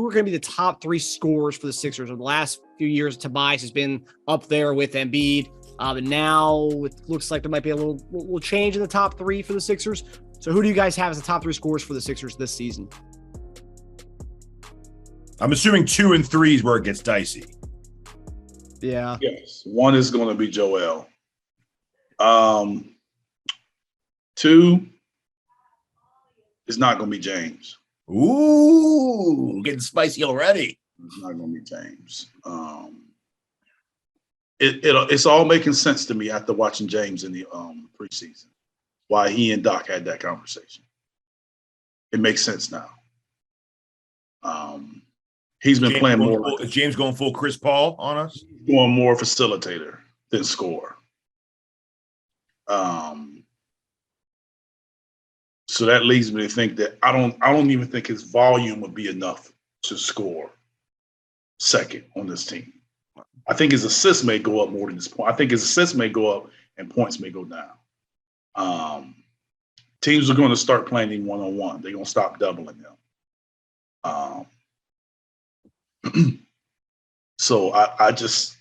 who are going to be the top 3 scorers for the Sixers? In the last few years, Tobias has been up there with Embiid. But now it looks like there might be a little change in the top 3 for the Sixers. So who do you guys have as the top 3 scorers for the Sixers this season? I'm assuming 2 and 3 is where it gets dicey. Yeah. Yes. 1 is going to be Joel. 2 is not going to be James. Ooh, getting spicy already. It's not going to be James. It's all making sense to me after watching James in the preseason. Why he and Doc had that conversation. It makes sense now. He's been playing more. James going full Chris Paul on us? Going more facilitator than scorer. So that leads me to think that I don't even think his volume would be enough to score second on this team. I think his assists may go up more than his point. I think his assists may go up and points may go down. Teams are going to start playing him one-on-one. They're going to stop doubling him. So I just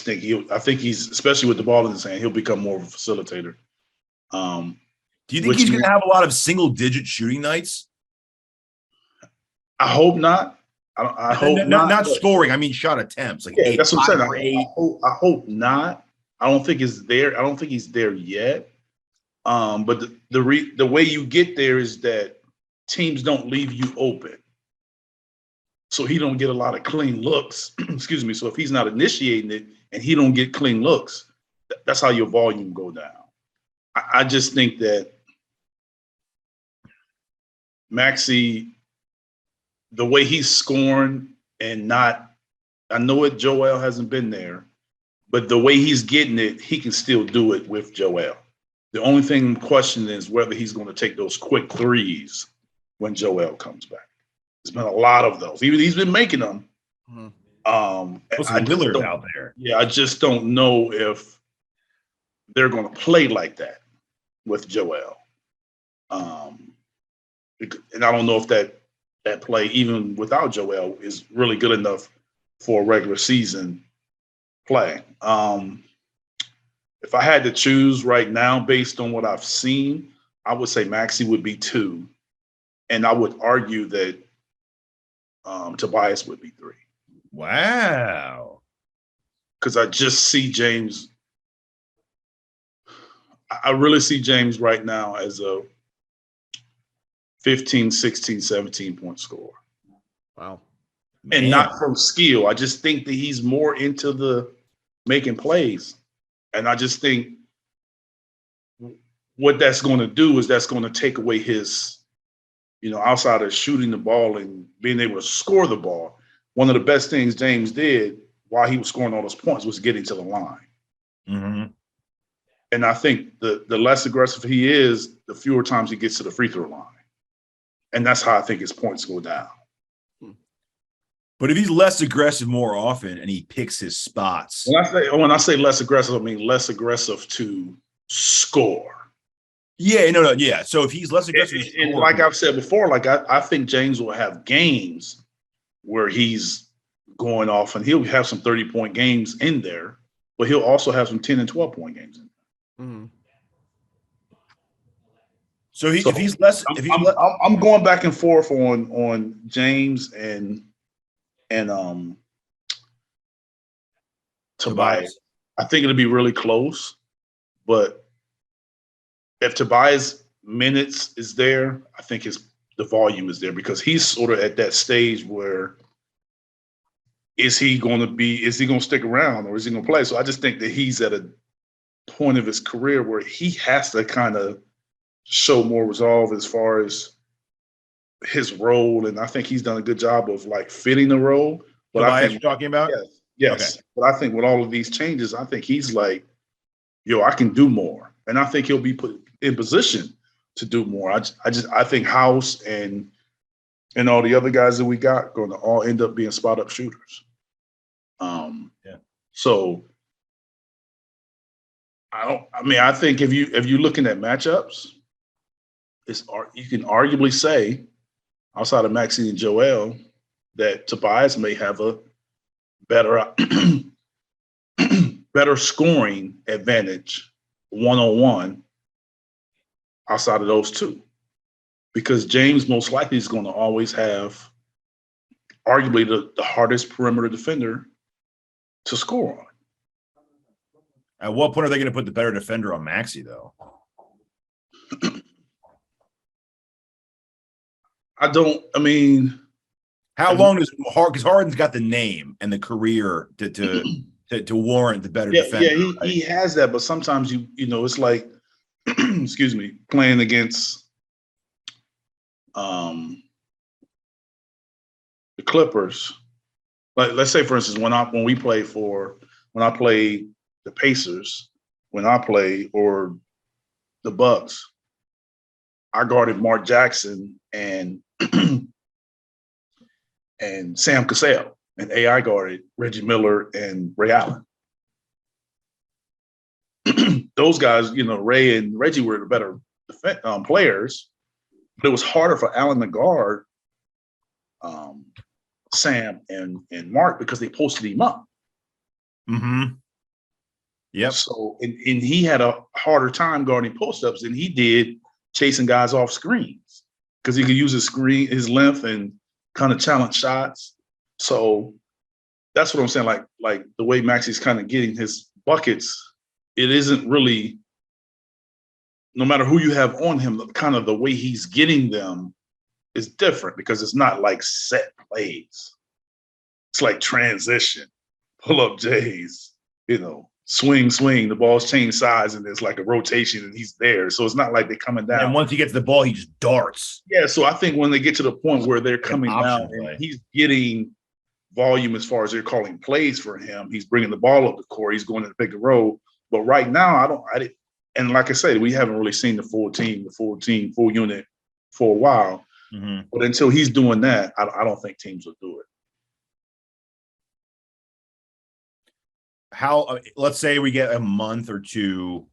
think he's, especially with the ball in his hand, he'll become more of a facilitator. Do you think he's going to have a lot of single-digit shooting nights? I hope not. I hope not scoring. I mean, shot attempts. Like that's what I'm saying. I hope not. I don't think it's there. I don't think he's there yet. But the way you get there is that teams don't leave you open, so he don't get a lot of clean looks. Excuse me. So if he's not initiating it and he don't get clean looks, that's how your volume go down. I just think that Maxey, the way he's scoring and not, I know it, Joel hasn't been there, but the way he's getting it, he can still do it with Joel. The only thing I'm questioning is whether he's going to take those quick threes when Joel comes back. There's been a lot of those. He's been making them. Lillard out there. Yeah, I just don't know if they're going to play like that with Joel. And I don't know if that play, even without Joel, is really good enough for a regular season play. If I had to choose right now, based on what I've seen, I would say Maxey would be 2. And I would argue that Tobias would be 3. Wow. Because I just see James. I really see James right now as a 15, 16, 17-point scorer. Wow. And not from skill. I just think that he's more into the making plays. And I just think what that's going to do is that's going to take away his, outside of shooting the ball and being able to score the ball. One of the best things James did while he was scoring all those points was getting to the line. Mm-hmm. And I think the less aggressive he is, the fewer times he gets to the free throw line. And that's how I think his points go down. But if he's less aggressive more often and he picks his spots. When I say less aggressive, I mean less aggressive to score. Yeah, no. Yeah. So if he's less aggressive to score. And like I've said before, I think James will have games where he's going off and he'll have some 30-point games in there, but he'll also have some 10 and 12-point games in there. Mm-hmm. So if he's less, I'm going back and forth on James and Tobias. I think it'll be really close, but if Tobias' minutes is there, I think the volume is there because he's sort of at that stage where is he going to stick around or is he going to play? So I just think that he's at a point of his career where he has to kind of show more resolve as far as his role. And I think he's done a good job of fitting the role. But Tobias, I think you're talking about? Yes. Okay. But I think with all of these changes, I think he's I can do more. And I think he'll be put in position to do more. I think House and all the other guys that we got going to all end up being spot up shooters. So I think if you're looking at matchups, you can arguably say outside of Maxey and Joel, that Tobias may have a better better scoring advantage one-on-one outside of those two. Because James most likely is going to always have arguably the hardest perimeter defender to score on. At what point are they going to put the better defender on Maxey, though? How long does because Harden's got the name and the career to warrant the better defender? Yeah, he has that, but sometimes you know it's like excuse me, playing against the Clippers. Like let's say for instance, when I play the Pacers, when I play or the Bucks, I guarded Mark Jackson and and Sam Cassell, and AI guarded Reggie Miller and Ray Allen. Those guys, you know, Ray and Reggie were the better players, but it was harder for Allen to guard Sam and Mark because they posted him up. Mm-hmm. Yep. So, and he had a harder time guarding post-ups than he did chasing guys off screens because he could use his length and kind of challenge shots. So that's what I'm saying. Like the way Maxey's kind of getting his buckets, it isn't really, no matter who you have on him, kind of the way he's getting them is different because it's not like set plays. It's like transition, pull up J's, you know, swing, the ball's change size and there's like a rotation and he's there. So it's not like they're coming down. And once he gets the ball, he just darts. Yeah, so I think when they get to the point where they're coming down and he's getting volume as far as they're calling plays for him, he's bringing the ball up the court, he's going to pick and roll. But right now, and like I said, we haven't really seen the full unit for a while. Mm-hmm. But until he's doing that, I don't think teams will do it. Let's say we get a month or two,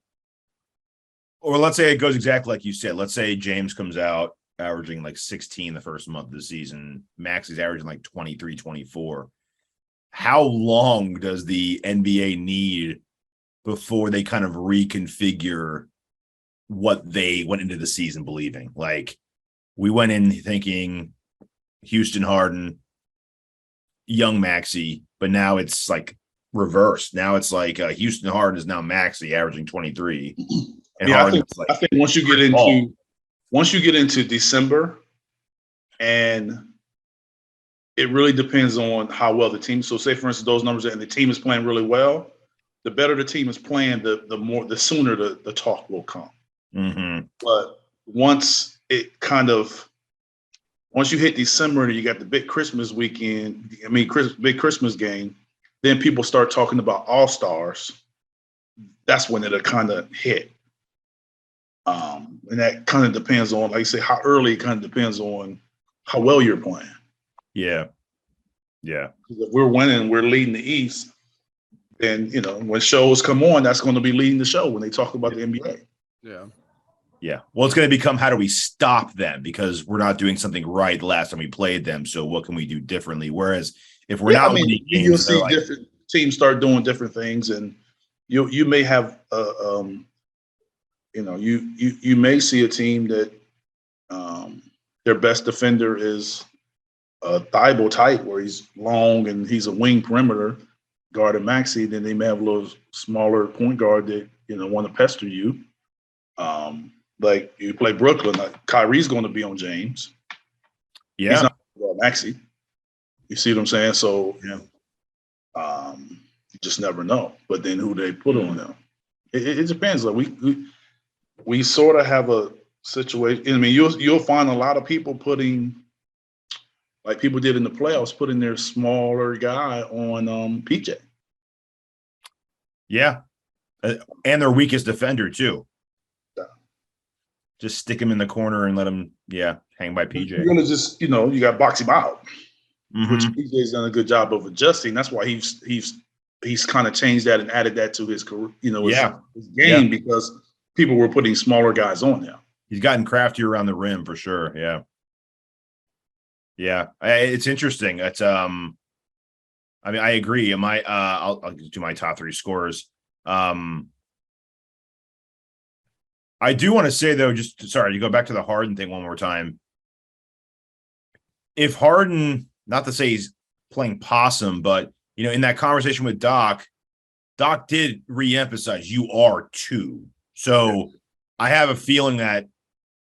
or let's say it goes exactly like you said. Let's say James comes out averaging like 16 the first month of the season. Max is averaging like 23, 24. How long does the NBA need before they kind of reconfigure what they went into the season believing? Like we went in thinking Houston Harden, young Maxey, but now it's like reversed. Now it's like Houston Harden is now Maxey averaging 23. And yeah, I think once you get into December, and it really depends on how well the team. So say for instance those numbers and the team is playing really well, the better the team is playing, the sooner the talk will come. Mm-hmm. But once you hit December and you got the big Christmas weekend, big Christmas game, then people start talking about all-stars. That's when it'll kind of hit. And that kind of depends on, like you say, how early. It kind of depends on how well you're playing. Yeah. If we're winning, we're leading the East, then, you know, when shows come on, that's going to be leading the show when they talk about the NBA. Yeah. Well, it's going to become, how do we stop them? Because we're not doing something right the last time we played them. So what can we do differently? Whereas if we're not winning games, you'll see different teams start doing different things, and you may have you may see a team that their best defender is a Thybulle type, where he's long and he's a wing perimeter guarding Maxey. Then they may have a little smaller point guard that want to pester you. Like you play Brooklyn, like Kyrie's going to be on James. Yeah, he's not going to Maxey. You see what I'm saying? So you just never know. But then who they put on them, it depends. Like we sort of have a situation. I mean, you'll find a lot of people putting, like people did in the playoffs, putting their smaller guy on PJ. Yeah, and their weakest defender too. Yeah. Just stick him in the corner and let him, hang by PJ. You're gonna just, you got to box him out, which Mm-hmm. PJ's done a good job of adjusting. That's why he's kind of changed that and added that to his career, his game, because people were putting smaller guys on him. He's gotten craftier around the rim for sure. Yeah. Yeah, it's interesting. It's I mean, I agree. I'll do my top three scorers. I do want to say though, just sorry to go back to the Harden thing one more time. If Harden, not to say he's playing possum, but in that conversation with Doc did reemphasize you are two. So I have a feeling that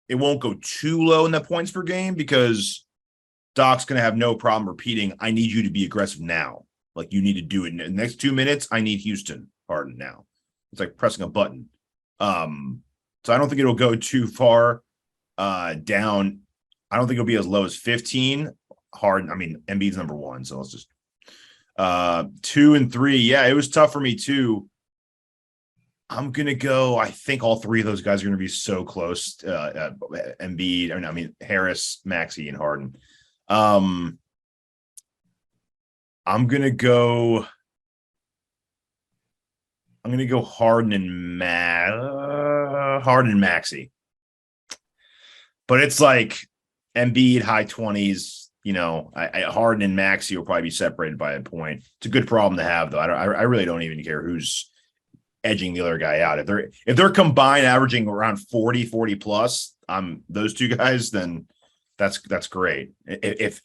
it won't go too low in the points per game because Doc's going to have no problem repeating, I need you to be aggressive now. Like you need to do it in the next 2 minutes. I need Houston Harden now. It's like pressing a button. So I don't think it'll go too far down. I don't think it'll be as low as 15. Harden, I mean, Embiid's number one. So let's just 2 and 3. Yeah, it was tough for me too. I'm gonna go. I think all three of those guys are gonna be so close. Embiid, I mean Harris, Maxey, and Harden. I'm gonna go Harden and Maxey. But it's like Embiid high 20s. Harden and Maxey will probably be separated by a point. It's a good problem to have, though. I really don't even care who's edging the other guy out. If they're combined averaging around 40 plus, those two guys, then that's great. If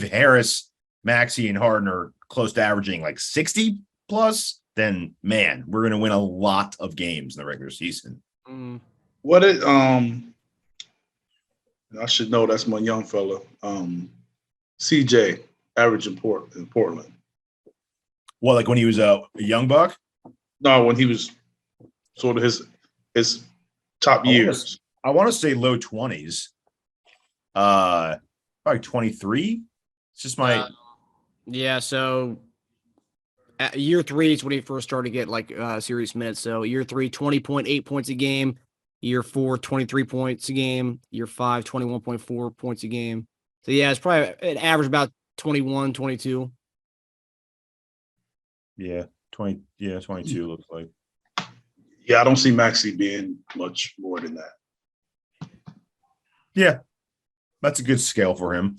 Harris, Maxey, and Harden are close to averaging like 60 plus, then man, we're gonna win a lot of games in the regular season. What it I should know that's my young fella. CJ average in Portland. Well, like when he was a young buck? No, when he was sort of his top years. I want to say low 20s. Probably 23. It's just my yeah, so year 3 is when he first started to get like serious minutes. So year 3, 20.8 points a game. Year 4, 23 points a game. Year 5, 21.4 points a game. So yeah, it's probably an average about 21, 22. Yeah, 22 looks like. Yeah, I don't see Maxey being much more than that. Yeah, that's a good scale for him.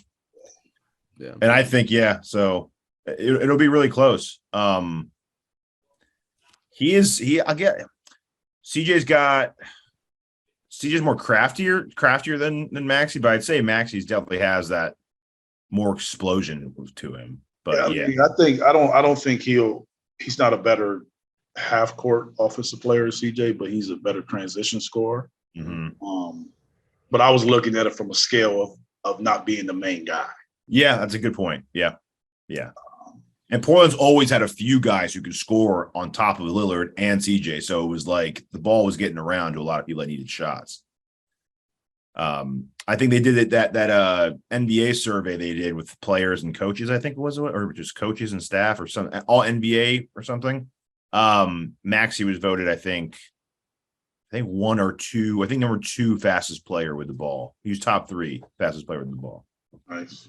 Yeah, and I think so it'll be really close. I get CJ's more craftier than Maxey, but I'd say Maxey's definitely has that more explosion to him. But I don't think he's not a better half court offensive player as CJ, but he's a better transition scorer. Mm-hmm. But I was looking at it from a scale of not being the main guy. Yeah, that's a good point. Yeah. And Portland's always had a few guys who could score on top of Lillard and CJ. So it was like the ball was getting around to a lot of people that needed shots. I think they did it that NBA survey they did with players and coaches, I think it was, or just coaches and staff or something, all NBA or something. Maxey was voted, I think 1 or 2. I think number 2 fastest player with the ball. He was top 3 fastest player with the ball. Nice.